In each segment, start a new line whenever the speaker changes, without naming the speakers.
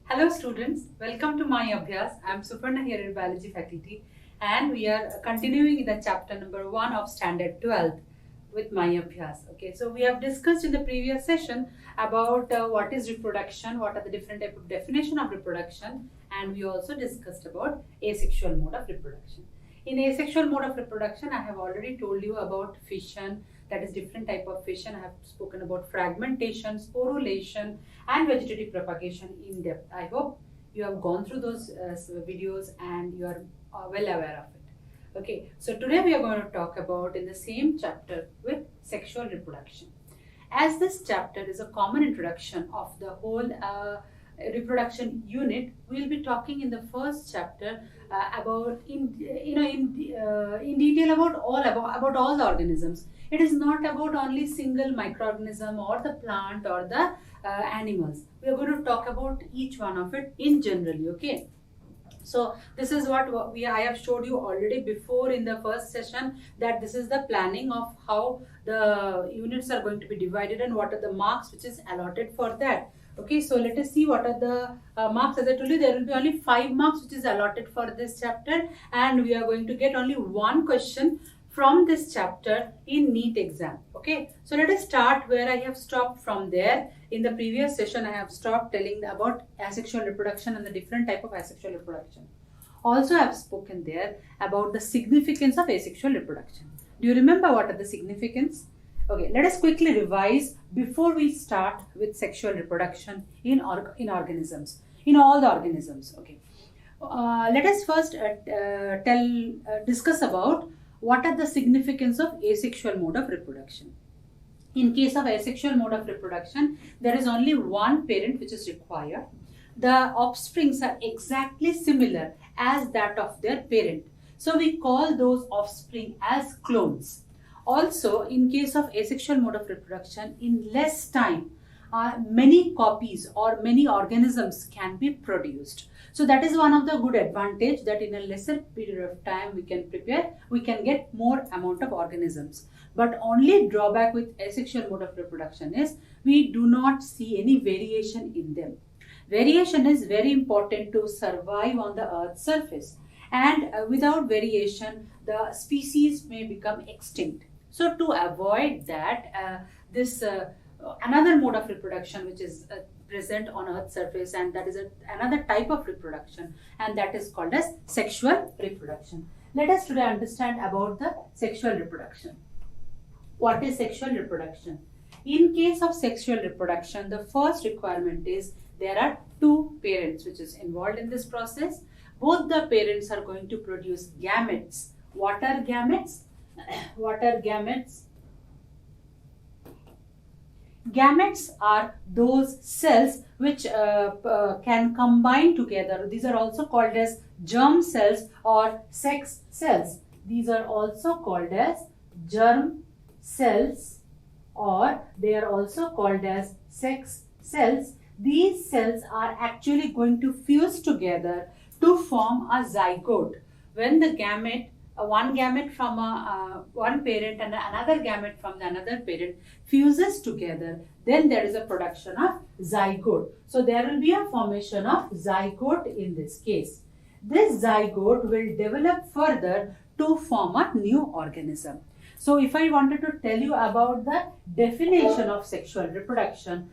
Hello students, welcome to my Abhyas. I am Suparna here in Biology faculty and we are continuing the chapter number 1 of standard 12th with my Abhyas. Okay, so we have discussed in the previous session about what is reproduction, what are the different type of definition of reproduction, and we also discussed about asexual mode of reproduction. In asexual mode of reproduction, I have already told you about fission, that is different type of fission. I have spoken about fragmentation, sporulation and vegetative propagation in depth. I hope you have gone through those videos and you are well aware of it. Okay, so today we are going to talk about in the same chapter with sexual reproduction. As this chapter is a common introduction of the whole reproduction unit, we will be talking in the first chapter about in detail about all the organisms. It is not about only single microorganism or the plant or the animals. We are going to talk about each one of it in generally. Okay. So this is what I have showed you already before in the first session, that this is the planning of how the units are going to be divided and what are the marks which is allotted for that. Okay, so let us see what are the marks. As I told you, there will be only 5 marks which is allotted for this chapter, and we are going to get only one question from this chapter in NEET exam. Okay, so let us start where I have stopped from there. In the previous session, I have stopped telling about asexual reproduction and the different type of asexual reproduction. Also, I have spoken there about the significance of asexual reproduction. Do you remember what are the significance? Okay, let us quickly revise before we start with sexual reproduction in organisms, in all the organisms. Okay, let us first discuss about what are the significance of asexual mode of reproduction. In case of asexual mode of reproduction, there is only one parent which is required. The offsprings are exactly similar as that of their parent. So we call those offspring as clones. Also, in case of asexual mode of reproduction, in less time, many copies or many organisms can be produced. So that is one of the good advantage, that in a lesser period of time we can get more amount of organisms. But only drawback with asexual mode of reproduction is we do not see any variation in them. Variation is very important to survive on the Earth's surface, and without variation the species may become extinct. So to avoid that, another mode of reproduction which is present on Earth's surface, and that is another type of reproduction, and that is called as sexual reproduction. Let us today understand about the sexual reproduction. What is sexual reproduction? In case of sexual reproduction, the first requirement is there are 2 parents which is involved in this process. Both the parents are going to produce gametes. What are gametes? What are gametes? Gametes are those cells which can combine together. These are also called as germ cells or sex cells. These are also called as germ cells, or they are also called as sex cells. These cells are actually going to fuse together to form a zygote. When the gamete, one gamete from one parent and another gamete from another parent fuses together, then there is a production of zygote. So there will be a formation of zygote in this case. This zygote will develop further to form a new organism. So if I wanted to tell you about the definition of sexual reproduction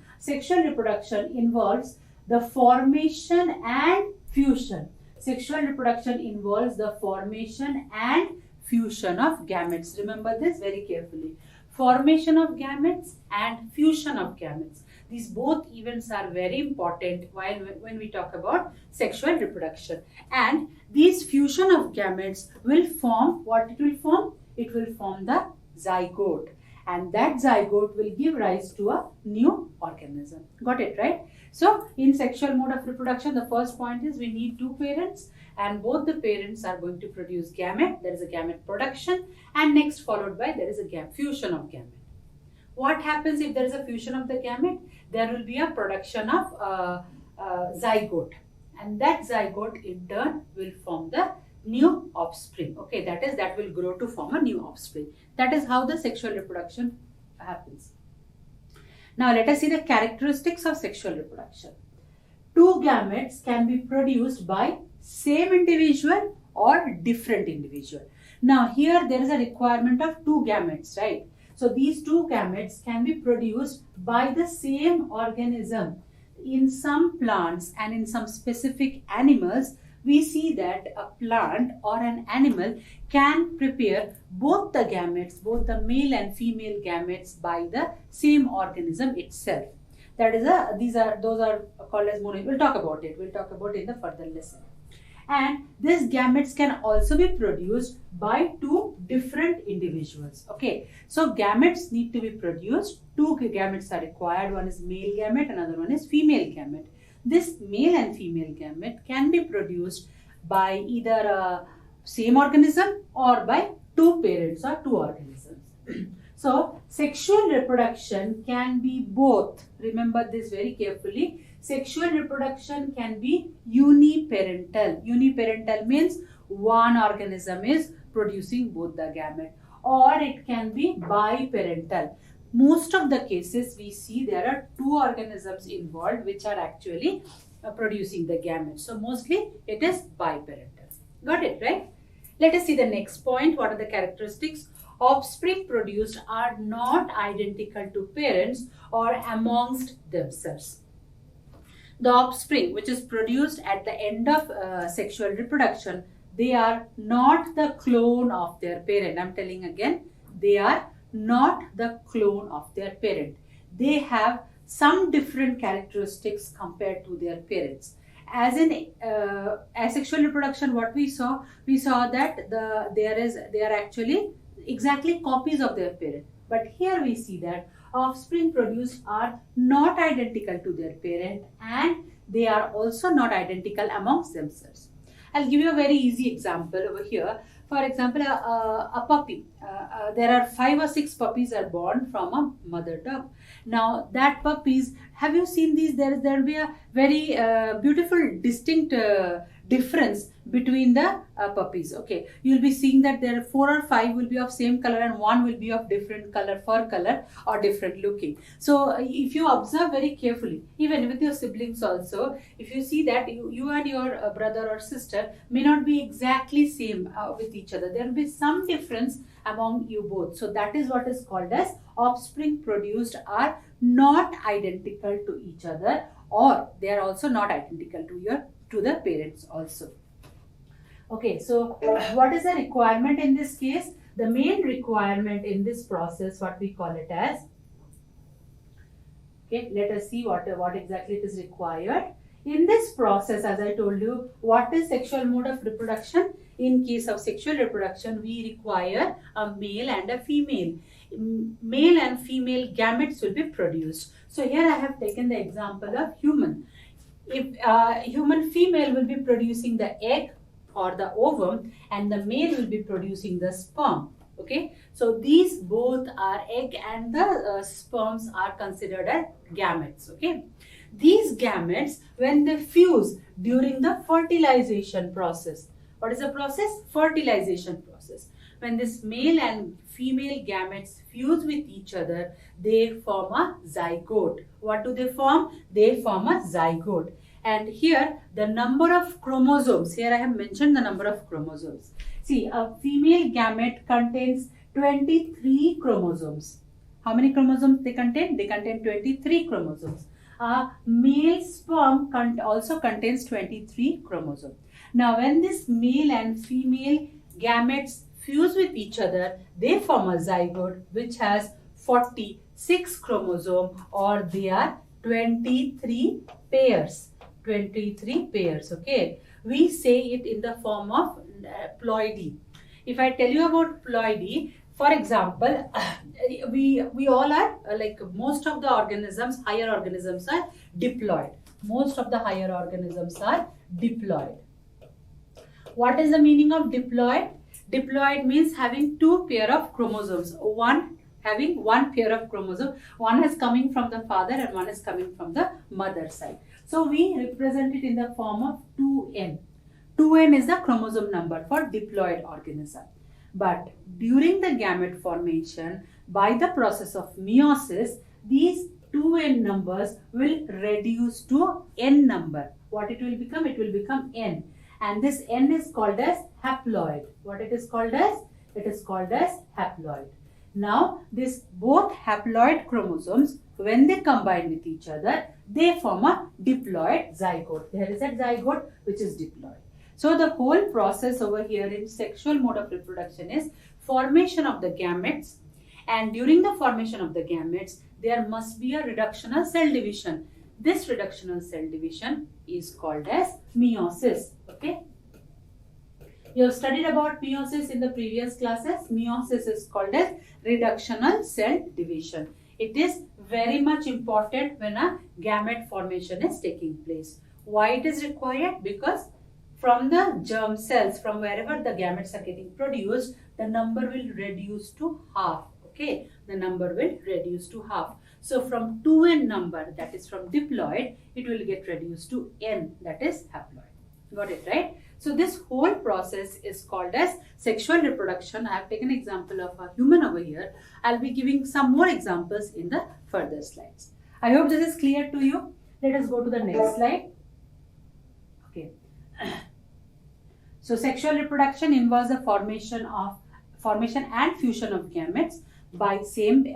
involves the formation and fusion. Sexual reproduction involves the formation and fusion of gametes. Remember this very carefully. Formation of gametes and fusion of gametes. These both events are very important when we talk about sexual reproduction. And these fusion of gametes will form, what it will form? It will form the zygote. And that zygote will give rise to a new organism. Got it, right? So, in sexual mode of reproduction, the first point is we need 2 parents, and both the parents are going to produce gamete. There is a gamete production, and next followed by there is a fusion of gamete. What happens if there is a fusion of the gamete? There will be a production of zygote, and that zygote in turn will form the new offspring. Okay, that will grow to form a new offspring. That is how the sexual reproduction happens. Now let us see the characteristics of sexual reproduction. two gametes can be produced by same individual or different individual. Now here there is a requirement of two gametes, right? So these two gametes can be produced by the same organism. In some plants and in some specific animals, we see that a plant or an animal can prepare both the gametes, both the male and female gametes by the same organism itself. That is those are called as mono. We'll talk about it. We'll talk about it in the further lesson. And these gametes can also be produced by two different individuals. Okay, so gametes need to be produced. Two gametes are required. One is male gamete, another one is female gamete. This male and female gamete can be produced by either a same organism or by two parents or two organisms. So sexual reproduction can be both. Remember this very carefully. Sexual reproduction can be uniparental. Uniparental means one organism is producing both the gamete, or it can be biparental. Most of the cases we see there are two organisms involved which are actually producing the gametes. So mostly it is biparental. Got it, right? Let us see the next point. What are the characteristics? Offspring produced are not identical to parents or amongst themselves. The offspring which is produced at the end of sexual reproduction, they are not the clone of their parent. I'm telling again, they are not the clone of their parent. They have some different characteristics compared to their parents. As in asexual reproduction, what we saw that they are actually exactly copies of their parent. But here we see that offspring produced are not identical to their parent, and they are also not identical amongst themselves. I'll give you a very easy example over here. For example, a puppy. There are 5 or 6 puppies are born from a mother dog. Now that puppies, have you seen these? There will be a very beautiful distinct difference between the puppies. Okay, you'll be seeing that there are 4 or 5 will be of same color and one will be of different color, fur color or different looking. So if you observe very carefully, even with your siblings also, if you see that you and your brother or sister may not be exactly same with each other, there will be some difference among you both. So that is what is called as offspring produced are not identical to each other, or they are also not identical to the parents also. Okay, so what is the requirement in this case? The main requirement in this process, what we call it as, okay, let us see what exactly it is required. In this process, as I told you, what is sexual mode of reproduction? In case of sexual reproduction, we require a male and a female. Male and female gametes will be produced. So here I have taken the example of human. If human female will be producing the egg or the ovum, and the male will be producing the sperm. Okay, so these both are egg and the sperms are considered as gametes. Okay, these gametes, when they fuse during the fertilization process, what is the process? Fertilization process. When this male and female gametes fuse with each other, they form a zygote. What do they form? They form a zygote. And here the number of chromosomes, here I have mentioned the number of chromosomes. See, a female gamete contains 23 chromosomes. How many chromosomes they contain? They contain 23 chromosomes. A male sperm also contains 23 chromosomes. Now when this male and female gametes fuse with each other, they form a zygote which has 46 chromosomes, or they are 23 pairs. 23 pairs. Okay, we say it in the form of ploidy. If I tell you about ploidy, for example, we all are like most of the organisms, higher organisms are diploid. Most of the higher organisms are diploid. What is the meaning of diploid? Diploid means having 2 pair of chromosomes. Having 1 pair of chromosomes. One is coming from the father and one is coming from the mother side. So we represent it in the form of 2n. 2n is the chromosome number for diploid organism. But during the gamete formation, by the process of meiosis, these 2n numbers will reduce to n number. What it will become? It will become n. And this n is called as haploid. What it is called as? It is called as haploid. Now, this both haploid chromosomes, when they combine with each other, they form a diploid zygote. There is a zygote which is diploid. So, the whole process over here in sexual mode of reproduction is formation of the gametes, and during the formation of the gametes, there must be a reductional cell division. This reductional cell division is called as meiosis. Okay. You have studied about meiosis in the previous classes. Meiosis is called as reductional cell division. It is very much important when a gamete formation is taking place. Why it is required? Because from the germ cells, from wherever the gametes are getting produced, the number will reduce to half. Okay, the number will reduce to half. So from 2n number, that is from diploid, it will get reduced to n, that is haploid. Got it, right? So this whole process is called as sexual reproduction. I have taken an example of a human over here. I'll be giving some more examples in the further slides. I hope this is clear to you. Let us go to the next slide. Okay. So sexual reproduction involves the formation and fusion of gametes by same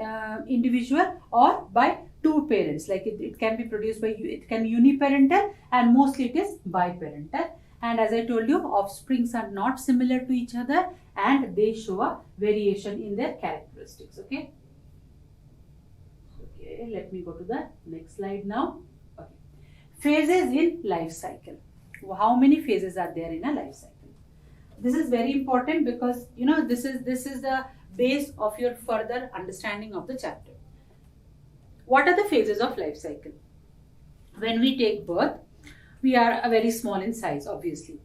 individual or by two parents. Like it can be produced by, it can be uniparental, and mostly it is biparental. And as I told you, offsprings are not similar to each other and they show a variation in their characteristics. Okay. Okay, let me go to the next slide now. Okay. Phases in life cycle. How many phases are there in a life cycle? This is very important because you know this is the base of your further understanding of the chapter. What are the phases of life cycle? When we take birth, we are very small in size, obviously,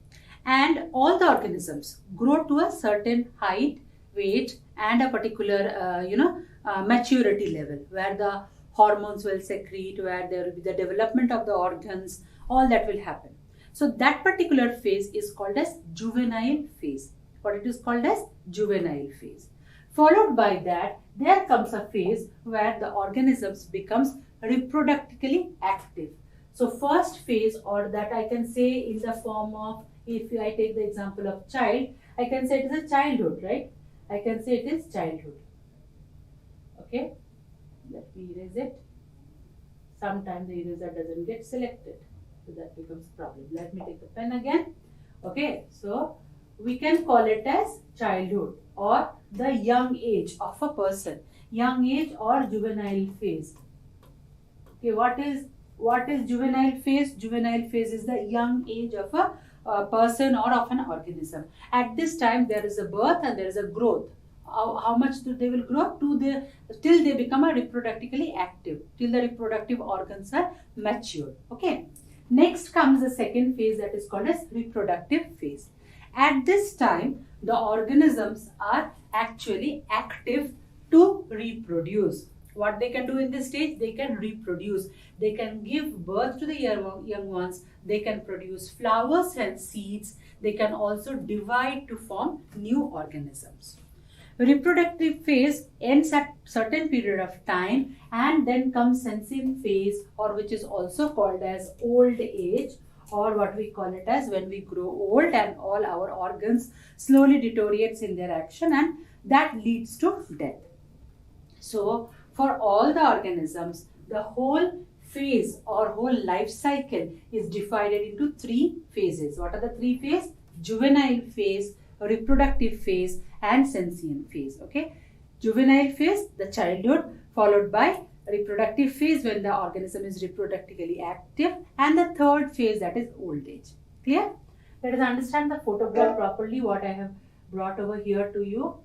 and all the organisms grow to a certain height, weight, and a particular maturity level, where the hormones will secrete, where there will be the development of the organs, all that will happen. So that particular phase is called as juvenile phase. What it is called as? Juvenile phase. Followed by that, there comes a phase where the organisms becomes reproductively active. So first phase, or that I can say in the form of, if I take the example of child, I can say it is a childhood, right? I can say it is childhood. Okay, let me erase it. Sometimes the eraser doesn't get selected, so that becomes a problem. Let me take the pen again. Okay, so we can call it as childhood or the young age of a person, young age or juvenile phase. Okay, what is juvenile phase? Juvenile phase is the young age of a person or of an organism. At this time, there is a birth and there is a growth. How much they will grow? Till they become a reproductively active, till the reproductive organs are mature. Okay. Next comes the second phase, that is called as reproductive phase. At this time, the organisms are actually active to reproduce. What they can do in this stage? They can reproduce. They can give birth to the young ones. They can produce flowers and seeds. They can also divide to form new organisms. Reproductive phase ends at certain period of time, and then comes sensing phase, or which is also called as old age, or what we call it as when we grow old and all our organs slowly deteriorates in their action, and that leads to death. So for all the organisms, the whole phase or whole life cycle is divided into three phases. What are the three phases? Juvenile phase, reproductive phase, and sensient phase. Okay, juvenile phase, the childhood, followed by reproductive phase when the organism is reproductively active, and the third phase, that is old age. Clear? Let us understand the photograph properly, what I have brought over here to you.